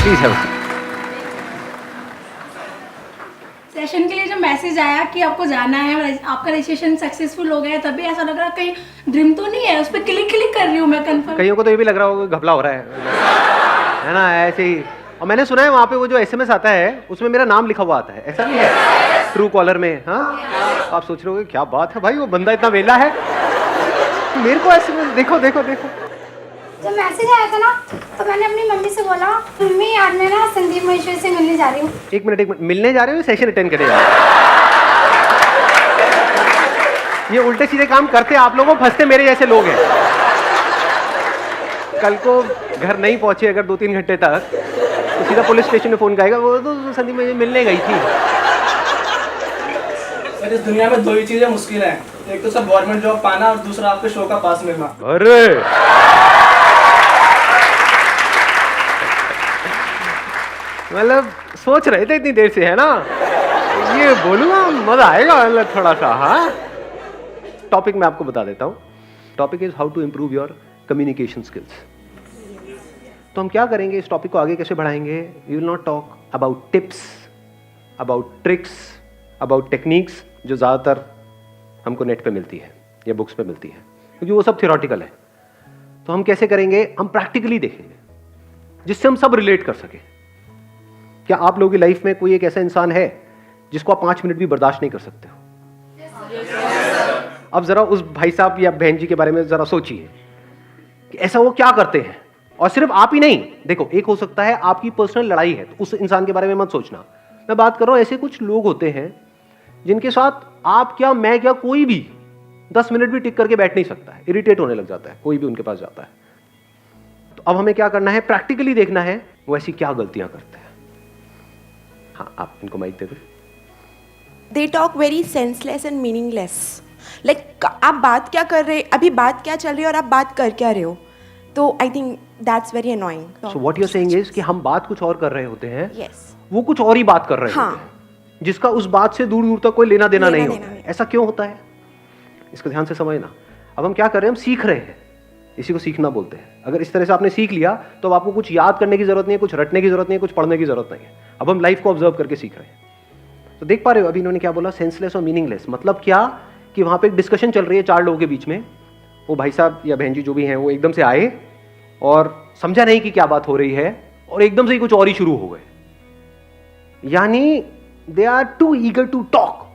Please have a session के लिए जब मैसेज आया कि आपको जाना है और आपका रजिस्ट्रेशन सक्सेसफुल हो गया, तभी ऐसा लग रहा कहीं ड्रीम तो नहीं है, उस पर क्लिक क्लिक कर रही हूँ मैं कंफर्म। कईयों को तो ये भी लग रहा होगा घपला हो रहा है ना, ऐसे ही। और मैंने सुना है वहाँ पे वो जो एसएमएस आता है उसमें मेरा नाम लिखा हुआ आता है, ऐसा नहीं है ट्रू कॉलर में? हाँ, आप सोच रहे हो क्या बात है भाई, वो बंदा इतना वेला है। मेरे को एसएमएस देखो देखो देखो। जब मैसेज आया था ना तो मैंने अपनी मम्मी से बोला, मम्मी आज मैं ना संदीप महेश्वरी से मिलने जा रही हूँ। एक मिनट, मिलने जा रहे हो, सेशन अटेंड करने जा रहे हो? ये उल्टे सीधे काम करते आप लोगों, फंसते मेरे जैसे लोग हैं। कल को घर नहीं पहुंचे अगर 2-3 घंटे तक, तो सीधा पुलिस स्टेशन में फोन करेगा, वो तो संदीप मुझे मिलने गई थी। सर, इस दुनिया में 2 ही चीजें मुश्किल हैं, एक तो सब गवर्नमेंट जॉब पाना और दूसरा आपके शो का पास मिलना। अरे मतलब सोच रहे थे इतनी देर से, है ना, ये बोलूँगा मजा आएगा मतलब थोड़ा सा। हाँ, टॉपिक मैं आपको बता देता हूँ। Topic is how to improve your communication skills. तो हम क्या करेंगे, इस टॉपिक को आगे कैसे बढ़ाएंगे? We will not talk about tips, about tricks, about techniques जो ज़्यादातर हमको नेट पे मिलती है या बुक्स पे मिलती है, क्योंकि वो सब थियोरटिकल है। तो हम कैसे करेंगे, हम प्रैक्टिकली देखेंगे जिससे हम सब रिलेट कर सकें। क्या आप लोगों की लाइफ में कोई एक ऐसा इंसान है जिसको आप 5 मिनट भी बर्दाश्त नहीं कर सकते हो? अब जरा उस भाई साहब या बहन जी के बारे में जरा सोचिए कि ऐसा वो क्या करते हैं। और सिर्फ आप ही नहीं, देखो एक हो सकता है आपकी पर्सनल लड़ाई है, तो उस इंसान के बारे में मत सोचना। मैं बात कर रहा हूं ऐसे कुछ लोग होते हैं जिनके साथ आप क्या, मैं क्या, कोई भी 10 मिनट भी टिक करके बैठ नहीं सकता है, इरिटेट होने लग जाता है कोई भी उनके पास जाता है। तो अब हमें क्या करना है, प्रैक्टिकली देखना है वो ऐसी क्या गलतियां करते हैं। हाँ, आप इनको माइक दे दो। They talk very senseless and meaningless. Like आप बात क्या कर रहे, अभी बात क्या चल रही है और आप बात कर क्या रहे हो? तो I think that's very annoying. So what you're saying is कि हम बात कुछ और कर रहे होते हैं, Yes. वो कुछ और ही बात कर रहे होते हैं, जिसका उस बात से दूर दूर तक कोई लेना देना नहीं होता है। ऐसा क्यों होता है, इसको ध्यान से समझना। अब हम क्या कर रहे हैं, हम सीख रहे हैं, इसी को सीखना बोलते हैं। अगर इस तरह से आपने सीख लिया तो अब आपको कुछ याद करने की जरूरत नहीं है, कुछ रटने की जरूरत नहीं है, कुछ पढ़ने की जरूरत नहीं है। अब हम लाइफ को ऑब्जर्व करके सीख रहे हैं। तो देख पा रहे हो अभी इन्होंने क्या बोला, सेंसलेस और मीनिंगलेस। मतलब क्या कि वहां पे एक डिस्कशन चल रही है 4 लोगों के बीच में, वो भाई साहब या बहन जी जो भी हैं वो एकदम से आए और समझा नहीं कि क्या बात हो रही है और एकदम से ही कुछ और ही शुरू हो गए। यानी they are too eager to talk,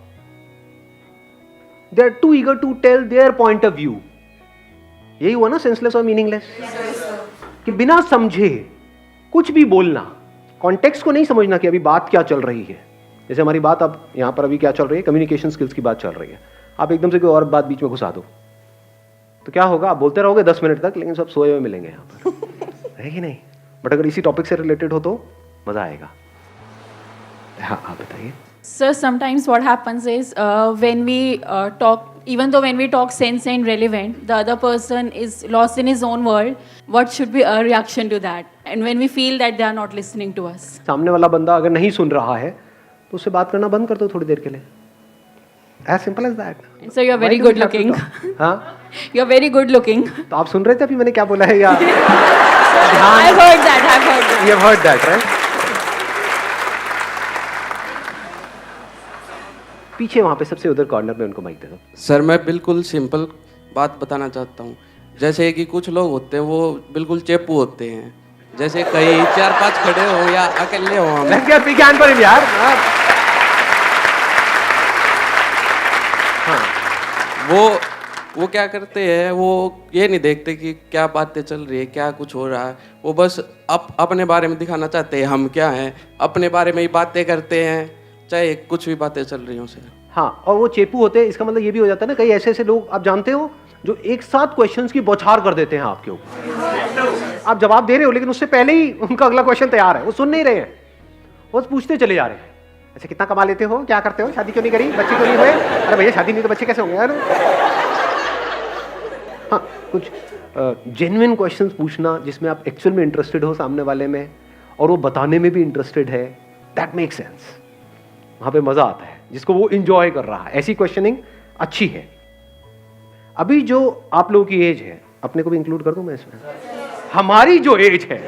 they are too eager to tell their point of view. यही हुआ ना सेंसलेस और मीनिंगलेस, कि बिना समझे कुछ भी बोलना, कॉन्टेक्स्ट को नहीं समझना कि अभी बात क्या चल रही है। जैसे हमारी बात अब यहां पर अभी क्या चल रही है, कम्युनिकेशन स्किल्स की बात चल रही है। आप एकदम से कोई और बात बीच में घुसा दो तो क्या होगा, आप बोलते रहोगे 10 मिनट तक, लेकिन सब सोए हुए मिलेंगे यहां पर है कि नहीं? बट अगर इसी टॉपिक से रिलेटेड हो तो मजा आएगा। हाँ, आप बताइए। Sir, sometimes what happens is when we talk, even though when we talk sense and relevant, the other person is lost in his own world. What should be our reaction to that? And when we feel that they are not listening to us. सामने वाला बंदा अगर नहीं सुन रहा है तो उससे बात करना बंद कर दो थोड़ी देर के लिए। As simple as that. And so you're very good looking. हाँ, You're very good looking. तो आप सुन रहे थे अभी मैंने क्या बोला है या? I've heard that. I've heard that. You have heard that, right? पीछे वहां पे सबसे उधर कॉर्नर में उनको माइक दे दो। सर, मैं बिल्कुल सिंपल बात बताना चाहता हूँ। जैसे कि कुछ लोग होते हैं वो बिल्कुल चेपू होते हैं, जैसे कहीं 4-5 खड़े हो या अकेले हो, हम विज्ञान पर यार। हाँ, वो क्या करते हैं, वो ये नहीं देखते कि क्या बातें चल रही है, क्या कुछ हो रहा है। वो बस अपने बारे में दिखाना चाहते हैं, हम क्या हैं, अपने बारे में ही बातें करते हैं, चाहे कुछ भी बातें चल रही हो सर। हाँ, और वो चेपू होते हैं, इसका मतलब ये भी हो जाता है ना, कई ऐसे ऐसे लोग आप जानते हो जो एक साथ क्वेश्चंस की बौछार कर देते हैं आपके ऊपर। आप जवाब दे रहे हो लेकिन उससे पहले ही उनका अगला क्वेश्चन तैयार है, वो सुन नहीं रहे हैं, वो पूछते चले जा रहे हैं। ऐसे कितना कमा लेते हो, क्या करते हो, शादी क्यों नहीं करी, बच्चे क्यों नहीं हुए, अरे भैया शादी नहीं तो बच्चे कैसे होंगे यार। हाँ, कुछ जेन्युइन क्वेश्चंस पूछना जिसमें आप एक्चुअल में इंटरेस्टेड हो सामने वाले में और वो बताने में भी इंटरेस्टेड है, दैट मेक सेंस। वहां पे मजा आता है, जिसको वो इंजॉय कर रहा है। ऐसी क्वेश्चनिंग अच्छी है। अभी जो आप लोगों की एज है, अपने को भी इंक्लूड कर दूं मैं इसमें, हमारी जो एज है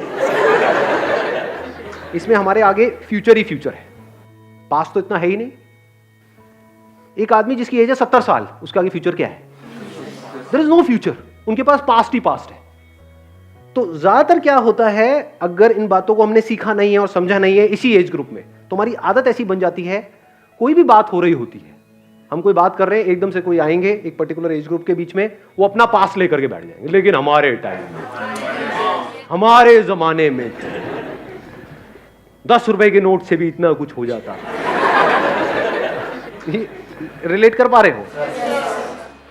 इसमें हमारे आगे फ्यूचर ही फ्यूचर है, पास्ट तो इतना है ही नहीं। एक आदमी जिसकी एज है 70 साल, उसके आगे फ्यूचर क्या है? देयर इज नो फ्यूचर, उनके पास पास्ट ही पास्ट है। तो ज्यादातर क्या होता है, अगर इन बातों को हमने सीखा नहीं है और समझा नहीं है इसी एज ग्रुप में, तो हमारी आदत ऐसी बन जाती है, कोई भी बात हो रही होती है, हम कोई बात कर रहे हैं, एकदम से कोई आएंगे एक पर्टिकुलर एज ग्रुप के बीच में, वो अपना पास लेकर के बैठ जाएंगे, लेकिन हमारे टाइम में, हमारे जमाने में 10 रुपए के नोट से भी इतना कुछ हो जाता। रिलेट कर पा रहे हो?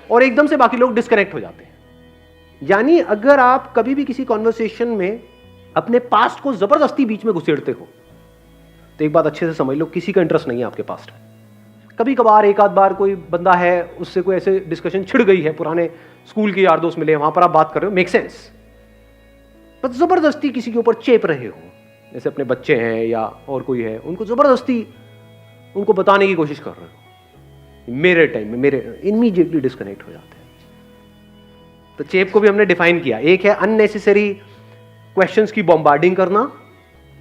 और एकदम से बाकी लोग डिस्कनेक्ट हो जाते हैं। यानी अगर आप कभी भी किसी कॉन्वर्सेशन में अपने पास्ट को जबरदस्ती बीच में घुसेड़ते हो, तो एक बात अच्छे से समझ लो, किसी का इंटरेस्ट नहीं है आपके पास्ट में। कभी कभार एक आध बार कोई बंदा है, उससे कोई ऐसे डिस्कशन छिड़ गई है, पुराने स्कूल के यार दोस्त मिले, वहां पर आप बात कर रहे हो, मेक सेंस। पर जबरदस्ती किसी के ऊपर चेप रहे हो, जैसे अपने बच्चे हैं या और कोई है, उनको जबरदस्ती उनको बताने की कोशिश कर रहे हो, मेरे टाइम में, मेरे, इमीडिएटली डिस्कनेक्ट हो जाते हैं। तो चेप को भी हमने डिफाइन किया, एक है अननेसेसरी क्वेश्चंस की बॉम्बार्डिंग करना,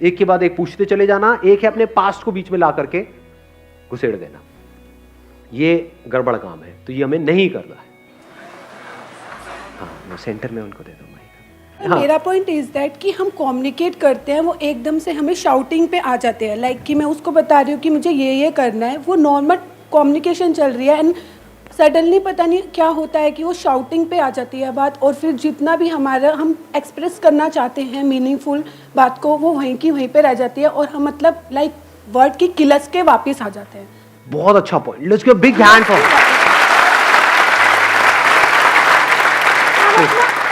एक के बाद एक पूछते चले जाना, एक है अपने पास्ट को बीच में ला करके घुसेड़ देना। ये गड़बड़ काम है, तो ये हमें नहीं करना है। हाँ, मैं सेंटर में उनको दे दूँ माइक। हाँ। मेरा पॉइंट इज दैट कि हम कम्युनिकेट करते हैं, वो एकदम से हमें शाउटिंग पे आ जाते हैं, लाइक कि मैं उसको बता रही हूँ कि मुझे ये करना है, वो नॉर्मल कम्युनिकेशन चल रही है, एंड सडनली पता नहीं क्या होता है कि वो शाउटिंग पे आ जाती है बात, और फिर जितना भी हमारा हम एक्सप्रेस करना चाहते हैं मीनिंगफुल बात को, वो वहीं की वहीं पे रह जाती है, और हम मतलब लाइक वर्ड की किलस के वापस आ जाते हैं। बहुत अच्छा point, let's give big hand for.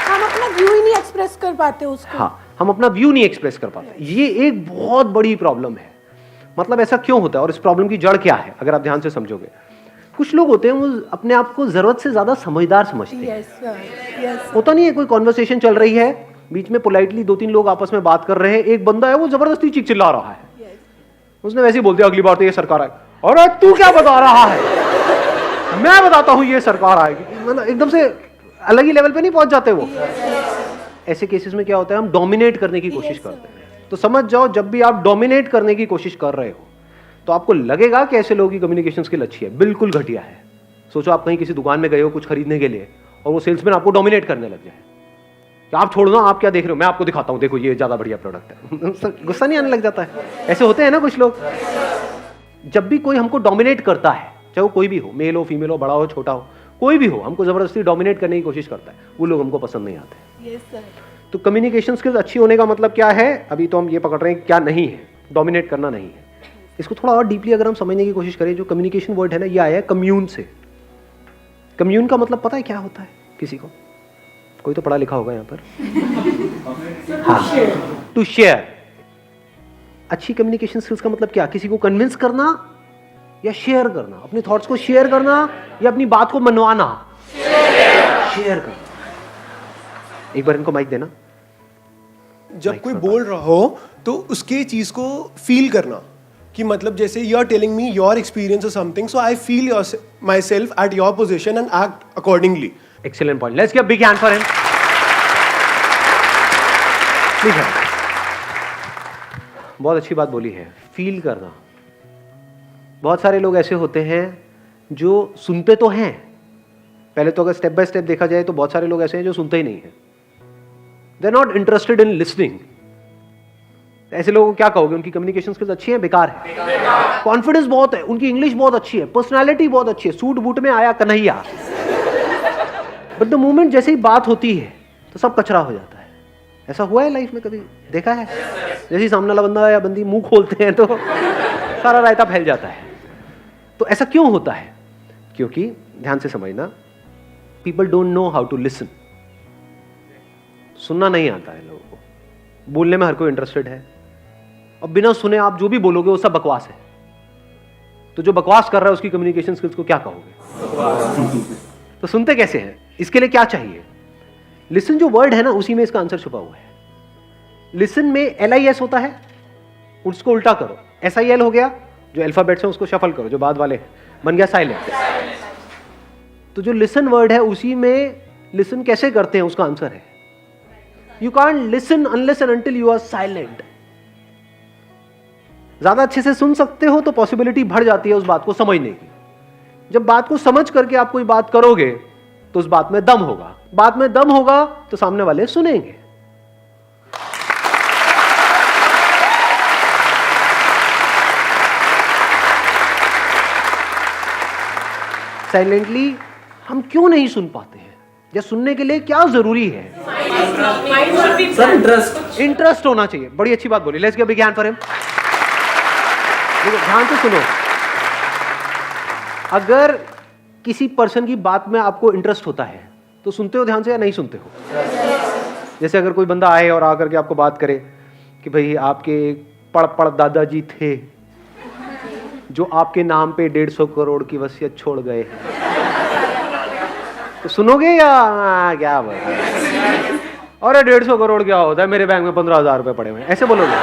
हम अपना व्यू ही नहीं एक्सप्रेस कर पाते उसको। हाँ, हम अपना व्यू नहीं एक्सप्रेस कर पाते, ये एक बहुत बड़ी प्रॉब्लम है। मतलब ऐसा क्यों होता है और इस प्रॉब्लम की जड़ क्या है, अगर आप ध्यान से समझोगे। कुछ लोग होते हैं वो अपने आप को जरूरत से ज्यादा समझदार समझते हैं। यस। होता नहीं है, कोई कॉन्वर्सेशन चल रही है, बीच में पोलाइटली 2-3 लोग आपस में बात कर रहे हैं, एक बंदा है वो जबरदस्ती चीख चिल्ला रहा है, उसने वैसे ही बोल दिया अगली बार तो ये सरकार आए, और तू क्या बता रहा है, मैं बताता हूं ये सरकार आएगी। मतलब एकदम से अलग ही लेवल पे नहीं पहुंच जाते वो। ऐसे केसेस में क्या होता है, हम डोमिनेट करने की कोशिश करते हैं। तो समझ जाओ, जब भी आप डोमिनेट करने की कोशिश कर रहे हो तो आपको लगेगा कि ऐसे लोगों की कम्युनिकेशन स्किल अच्छी है, बिल्कुल घटिया है। सोचो आप कहीं किसी दुकान में गए हो कुछ खरीदने के लिए, और वो सेल्समैन आपको डोमिनेट करने लग जाए कि आप छोड़ दो, आप क्या देख रहे हो, मैं आपको दिखाता हूं, देखो ये ज्यादा बढ़िया प्रोडक्ट है। गुस्सा नहीं आने लग जाता है? ऐसे होते हैं ना कुछ लोग। जब भी कोई हमको डोमिनेट करता है, चाहे वो कोई भी हो, मेल हो, फीमेल हो, बड़ा हो, छोटा हो, कोई भी हो, हमको जबरदस्ती डोमिनेट करने की कोशिश करता है, वो लोग हमको पसंद नहीं आते। Yes sir. तो कम्युनिकेशन स्किल्स अच्छी होने का मतलब क्या है, अभी तो हम ये पकड़ रहे हैं क्या नहीं है, डोमिनेट करना नहीं है। इसको थोड़ा और डीपली अगर हम समझने की कोशिश करें, जो कम्युनिकेशन वर्ड है ना, ये आया है कम्यून से। कम्यून का मतलब पता है क्या होता है किसी को? कोई तो पढ़ा लिखा होगा यहाँ पर। हाँ, टू शेयर। अच्छी कम्युनिकेशन स्किल्स का मतलब क्या? किसी को कन्विंस करना या शेयर करना, अपने थॉट्स को शेयर करना या अपनी बात को मनवाना। शेयर करना। एक बार इनको माइक देना। जब कोई बोल रहा हो तो उसके चीज को फील करना, कि मतलब जैसे you are telling me your experience और something, so I feel myself at your position and act accordingly. Excellent point, let's give big hand for him. ठीक है, बहुत अच्छी बात बोली है, फील करना। बहुत सारे लोग ऐसे होते हैं जो सुनते तो हैं, पहले तो अगर स्टेप बाय स्टेप देखा जाए तो बहुत सारे लोग ऐसे हैं जो सुनते ही नहीं हैं, they are not interested in listening. ऐसे लोगों को क्या कहोगे? उनकी कम्युनिकेशन स्किल्स अच्छी है, बेकार है? कॉन्फिडेंस बहुत है, उनकी इंग्लिश बहुत अच्छी है, पर्सनालिटी बहुत अच्छी है, सूट बूट में आया कन्हैया, बट द मोमेंट जैसे ही बात होती है तो सब कचरा हो जाता है। ऐसा हुआ है लाइफ में कभी? देखा है? जैसे ही सामने वाला बंदा या बंदी मुंह खोलते हैं तो सारा रायता फैल जाता है। तो ऐसा क्यों होता है? क्योंकि ध्यान से समझना, people don't know how to listen. सुनना नहीं आता है लोगों को, बोलने में हर कोई इंटरेस्टेड है, और बिना सुने आप जो भी बोलोगे वो सब बकवास है। तो जो बकवास कर रहा है उसकी कम्युनिकेशन स्किल्स को क्या कहोगे? तो सुनते कैसे हैं? इसके लिए क्या चाहिए? लिसन जो वर्ड है ना, उसी में इसका आंसर छुपा हुआ है। लिसन में LIS होता है, उसको उल्टा करो, SIL हो गया, जो अल्फाबेट्स हैं उसको शफल करो, जो बाद वाले हैं, बन गया साइलेंट। तो जो लिसन वर्ड है उसी में लिसन कैसे करते हैं उसका आंसर है, you can't listen unless and until you are silent. ज़्यादा अच्छे से सुन सकते हो तो पॉसिबिलिटी बढ़ जाती है उस बात को समझने की। जब बात को समझ करके आप कोई बात करोगे तो उस बात में दम होगा, बात में दम होगा तो सामने वाले सुनेंगे। साइलेंटली हम क्यों नहीं सुन पाते हैं, या सुनने के लिए क्या जरूरी है? सर इंटरेस्ट इंटरेस्ट होना चाहिए। बड़ी अच्छी बात बोली। Let's give big hand for him. देखो ध्यान से सुनो, अगर किसी पर्सन की बात में आपको इंटरेस्ट होता है तो सुनते हो ध्यान से या नहीं सुनते हो? जैसे अगर कोई बंदा आए और आकर के आपको बात करे कि भाई आपके पड़ दादाजी थे जो आपके नाम पे 150 करोड़ की वसीयत छोड़ गए, तो सुनोगे या क्या बात है? अरे 150 करोड़ क्या होता है, मेरे बैंक में 15,000 रुपए पड़े हुए हैं, ऐसे बोलोगे?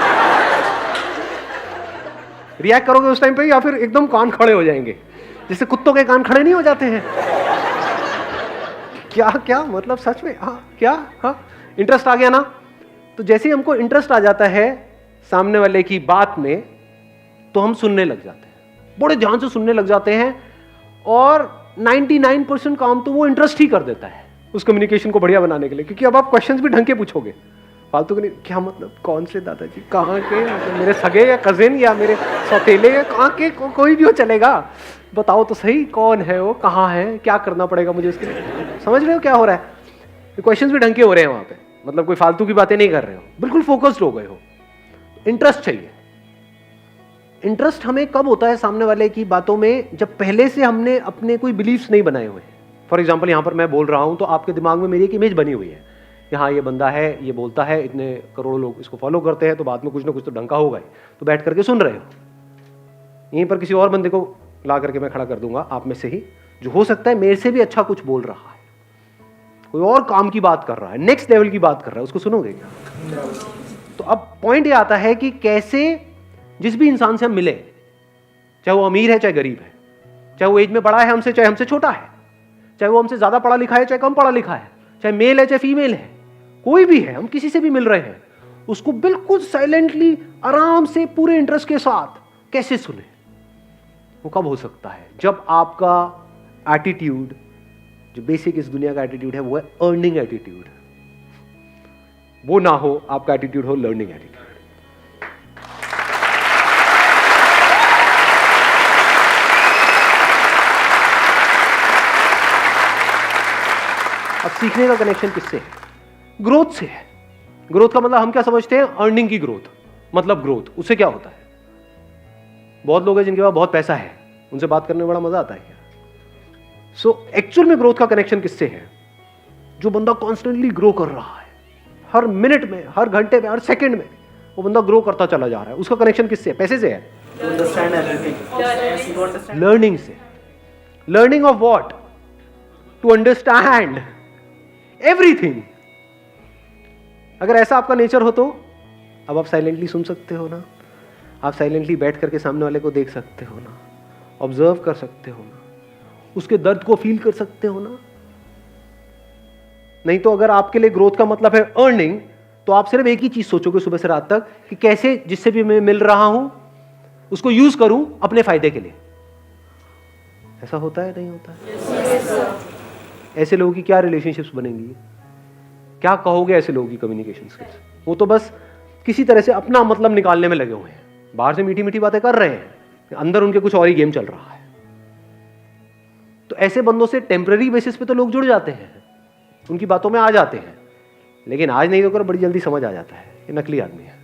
रिएक्ट करोगे उस टाइम पे या फिर एकदम कान खड़े हो जाएंगे जैसे कुत्तों के कान खड़े नहीं हो जाते हैं? क्या क्या मतलब सच में? हाँ क्या? हाँ इंटरेस्ट आ गया ना? तो जैसे ही हमको इंटरेस्ट आ जाता है सामने वाले की बात में तो हम सुनने लग जाते हैं, बड़े ध्यान से सुनने लग जाते हैं, और 99% काम तो वो इंटरेस्ट ही कर देता है उस कम्युनिकेशन को बढ़िया बनाने के लिए। क्योंकि अब आप क्वेश्चंस भी ढंग के पूछोगे, फालतू के नहीं। क्या मतलब? कौन से दादाजी? कहाँ के? मतलब मेरे सगे या कजिन या मेरे सौतेले या कहाँ के? कोई भी हो चलेगा, बताओ तो सही कौन है वो, कहाँ है, क्या करना पड़ेगा मुझे उसके लिए? समझ रहे हो क्या हो रहा है? क्वेश्चंस भी ढंग के हो रहे हैं वहाँ पे, मतलब कोई फालतू की बातें नहीं कर रहे हो, बिल्कुल फोकस्ड हो गए हो। इंटरेस्ट चाहिए। इंटरेस्ट हमें कब होता है सामने वाले की बातों में? जब पहले से हमने अपने कोई बिलीफ्स नहीं बनाए हुए। फॉर एग्जाम्पल यहाँ पर मैं बोल रहा हूँ तो आपके दिमाग में मेरी एक इमेज बनी हुई है, यहाँ ये बंदा है, ये बोलता है, इतने करोड़ों लोग इसको फॉलो करते हैं, तो बाद में कुछ ना कुछ तो ढंका होगा ही, तो बैठ करके सुन रहे हो। यहीं पर किसी और बंदे को ला करके मैं खड़ा कर दूंगा आप में से ही, जो हो सकता है मेरे से भी अच्छा कुछ बोल रहा है, कोई और काम की बात कर रहा है, नेक्स्ट लेवल की बात कर रहा है, उसको सुनोगे क्या? तो अब पॉइंट ये आता है कि कैसे जिस भी इंसान से हम मिले, चाहे वो अमीर है चाहे गरीब है, चाहे वो एज में बड़ा है हमसे चाहे हमसे छोटा है, चाहे वो हमसे ज्यादा पढ़ा लिखा है चाहे कम पढ़ा लिखा है, चाहे मेल है चाहे फीमेल है, कोई भी है, हम किसी से भी मिल रहे हैं, उसको बिल्कुल साइलेंटली आराम से पूरे इंटरेस्ट के साथ कैसे सुने? वो कब हो सकता है? जब आपका एटीट्यूड, जो बेसिक इस दुनिया का एटीट्यूड है, वो है अर्निंग एटीट्यूड, वो ना हो, आपका एटीट्यूड हो लर्निंग एटीट्यूड। अब सीखने का कनेक्शन किससे है? ग्रोथ से है। ग्रोथ का मतलब हम क्या समझते हैं? अर्निंग की ग्रोथ, मतलब ग्रोथ। उससे क्या होता है? बहुत लोग हैं जिनके पास बहुत पैसा है, उनसे बात करने में बड़ा मजा आता है क्या? सो एक्चुअल में ग्रोथ का कनेक्शन किससे है? जो बंदा कॉन्स्टेंटली ग्रो कर रहा है, हर मिनट में, हर घंटे में, हर सेकंड में वो बंदा ग्रो करता चला जा रहा है, उसका कनेक्शन किससे है? पैसे से है? लर्निंग से। Learning of what? To understand everything. अगर ऐसा आपका नेचर हो तो अब आप साइलेंटली सुन सकते हो ना, आप साइलेंटली बैठ करके सामने वाले को देख सकते हो ना, ऑब्जर्व कर सकते हो ना, उसके दर्द को फील कर सकते हो ना। नहीं तो अगर आपके लिए ग्रोथ का मतलब है अर्निंग, तो आप सिर्फ एक ही चीज सोचोगे सुबह से रात तक कि कैसे जिससे भी मैं मिल रहा हूं उसको यूज करूं अपने फायदे के लिए। ऐसा होता है? नहीं होता है? ऐसे लोगों की क्या रिलेशनशिप्स बनेंगी? क्या कहोगे ऐसे लोगों की कम्युनिकेशन स्किल्स? वो तो बस किसी तरह से अपना मतलब निकालने में लगे हुए हैं, बाहर से मीठी मीठी बातें कर रहे हैं, अंदर उनके कुछ और ही गेम चल रहा है। तो ऐसे बंदों से टेम्पररी बेसिस पे तो लोग जुड़ जाते हैं, उनकी बातों में आ जाते हैं, लेकिन आज नहीं होकर बड़ी जल्दी समझ आ जाता है ये नकली आदमी है।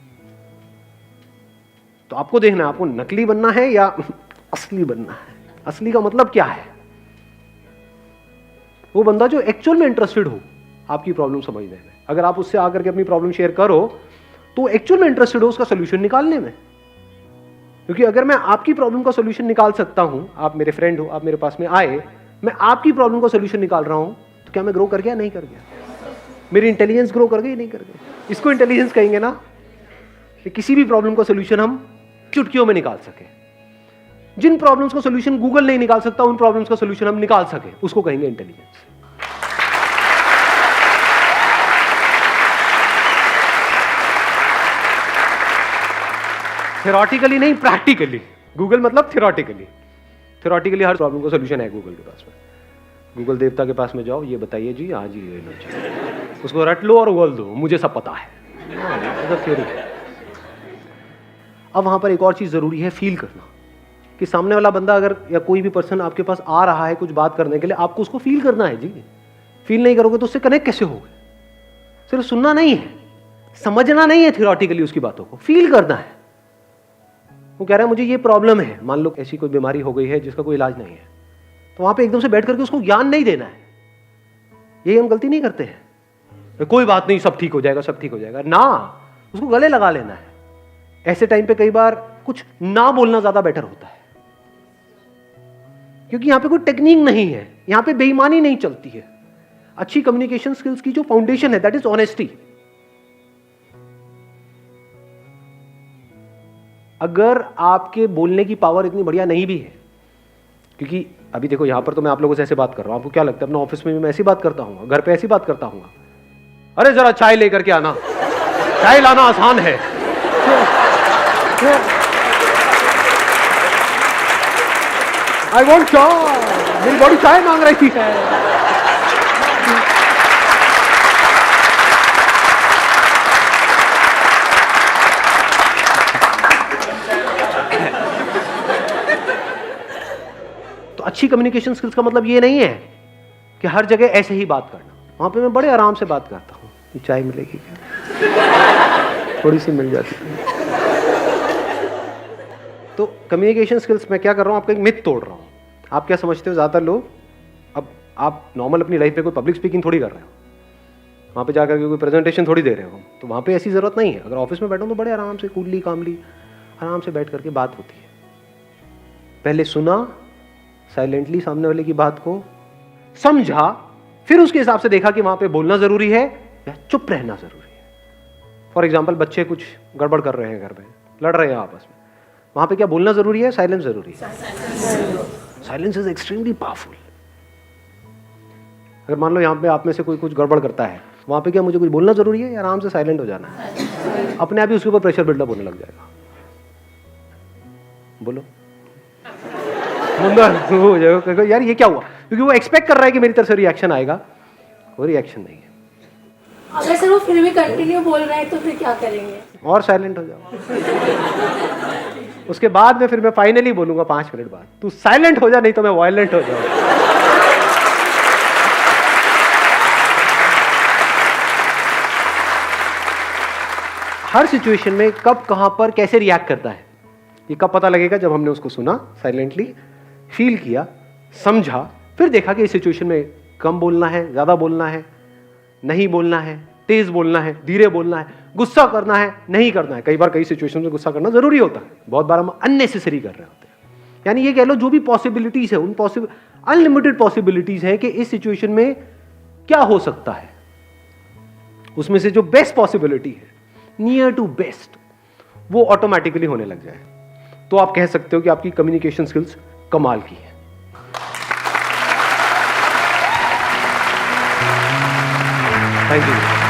तो आपको देखना है, आपको नकली बनना है या असली बनना है। असली का मतलब क्या है? वो बंदा जो एक्चुअल में इंटरेस्टेड हो आपकी प्रॉब्लम समझने में। अगर आप उससे आकर के अपनी प्रॉब्लम शेयर करो तो एक्चुअल में इंटरेस्टेड हो उसका सोल्यूशन निकालने में। क्योंकि अगर मैं आपकी प्रॉब्लम का सोल्यूशन निकाल सकता हूं, आप मेरे फ्रेंड हो, आप मेरे पास में आए, मैं आपकी प्रॉब्लम का सोल्यूशन निकाल रहा हूं, तो क्या मैं ग्रो कर गया? नहीं कर गया। मेरी इंटेलिजेंस ग्रो कर गई? नहीं कर गई। इसको इंटेलिजेंस कहेंगे ना, कि किसी भी प्रॉब्लम का सोल्यूशन हम चुटकियों में निकाल सके। जिन प्रॉब्लम्स का सोल्यूशन गूगल नहीं निकाल सकता, उन प्रॉब्लम्स का सोल्यूशन हम निकाल सके, उसको कहेंगे इंटेलिजेंस। थ्योरेटिकली नहीं, प्रैक्टिकली। गूगल मतलब थ्योरेटिकली। थ्योरेटिकली हर प्रॉब्लम का सोल्यूशन है गूगल के पास में। गूगल देवता के पास में जाओ, ये बताइए जी, हाँ जी ये लो जी, उसको रट लो और उगल दो, मुझे सब पता है। थ्योरी। अब वहां पर एक और चीज जरूरी है, फील करना, कि सामने वाला बंदा अगर या कोई भी पर्सन आपके पास आ रहा है कुछ बात करने के लिए, आपको उसको फील करना है जी। फील नहीं करोगे तो उससे कनेक्ट कैसे होगे? सिर्फ सुनना नहीं है, समझना नहीं है थ्योरेटिकली उसकी बातों को, फील करना है। वो कह रहा है मुझे ये प्रॉब्लम है, मान लो ऐसी कोई बीमारी हो गई है जिसका कोई इलाज नहीं है, तो वहां पे एकदम से बैठ करके उसको ज्ञान नहीं देना है। यही हम गलती नहीं करते हैं, कोई बात नहीं, सब ठीक हो जाएगा, सब ठीक हो जाएगा ना, उसको गले लगा लेना है। ऐसे टाइम पे कई बार कुछ ना बोलना ज्यादा बेटर होता है, क्योंकि यहां पे कोई टेक्निक नहीं है, यहां पे बेईमानी नहीं चलती है। अच्छी कम्युनिकेशन स्किल्स की जो फाउंडेशन है दैट इज ऑनेस्टी। अगर आपके बोलने की पावर इतनी बढ़िया नहीं भी है, क्योंकि अभी देखो यहां पर तो मैं आप लोगों से ऐसे बात कर रहा हूं, आपको क्या लगता है अपना ऑफिस में भी मैं ऐसी बात करता हूं, घर पे ऐसी बात करता हूं, अरे जरा चाय लेकर के आना, चाय लाना आसान है। आई वॉन्ट चाय, मेरी बॉडी चाय मांग रही है। तो अच्छी कम्युनिकेशन स्किल्स का मतलब ये नहीं है कि हर जगह ऐसे ही बात करना। वहां पे मैं बड़े आराम से बात करता हूँ, चाय मिलेगी क्या, थोड़ी सी मिल जाती है। तो कम्युनिकेशन स्किल्स मैं क्या कर रहा हूँ, आपका एक मिथ तोड़ रहा हूँ। आप क्या समझते हो, ज़्यादातर लोग, अब आप नॉर्मल अपनी लाइफ में कोई पब्लिक स्पीकिंग थोड़ी कर रहे हो, वहाँ पे जाकर के कोई प्रेजेंटेशन थोड़ी दे रहे हो, तो वहाँ पे ऐसी ज़रूरत नहीं है। अगर ऑफिस में बैठो तो बड़े आराम से कूलली कामली आराम से बैठ करके बात होती है। पहले सुना साइलेंटली सामने वाले की बात को, समझा, फिर उसके हिसाब से देखा कि वहाँ पे बोलना ज़रूरी है या चुप रहना ज़रूरी है। फॉर एग्जाम्पल बच्चे कुछ गड़बड़ कर रहे हैं घर में, लड़ रहे हैं आपस में, वहाँ पे क्या बोलना ज़रूरी है, साइलेंस ज़रूरी है? Silence is extremely powerful. अगर मान लो यहाँ पे आप में से कोई कुछ गड़बड़ करता है, वहाँ पे क्या मुझे कुछ बोलना ज़रूरी है या आराम से साइलेंट हो जाना है? अपने आप ही उसके ऊपर प्रेशर बिल्डअप होने लग जाएगा। बोलो हो जाएगा यार, ये क्या हुआ, क्योंकि वो एक्सपेक्ट कर रहा है कि मेरी तरफ से रिएक्शन आएगा, कोई रिएक्शन नहीं है। अगर सर वो फिर भी कंटिन्यू बोल रहा है तो फिर क्या करेंगे? और साइलेंट हो जाओ। उसके बाद में फिर मैं फाइनली बोलूंगा 5 मिनट बाद, तू साइलेंट हो जा, नहीं तो मैं वायलेंट हो जाऊंगा। हर सिचुएशन में कब, कहां पर, कैसे रिएक्ट करता है, ये कब पता लगेगा? जब हमने उसको सुना, साइलेंटली फील किया, समझा, फिर देखा कि इस सिचुएशन में कम बोलना है, ज्यादा बोलना है, नहीं बोलना है, तेज बोलना है, धीरे बोलना है, गुस्सा करना है, नहीं करना है। कई बार कई सिचुएशन में गुस्सा करना जरूरी होता है, बहुत बार हम अननेसेसरी कर रहे होते हैं। यानी ये कह लो जो भी पॉसिबिलिटीज है, उन अनलिमिटेड पॉसिबिलिटीज है कि इस सिचुएशन में क्या हो सकता है, उसमें से जो बेस्ट पॉसिबिलिटी है, नियर टू बेस्ट, वो ऑटोमेटिकली होने लग जाए, तो आप कह सकते हो कि आपकी कम्युनिकेशन स्किल्स कमाल की है। Thank you.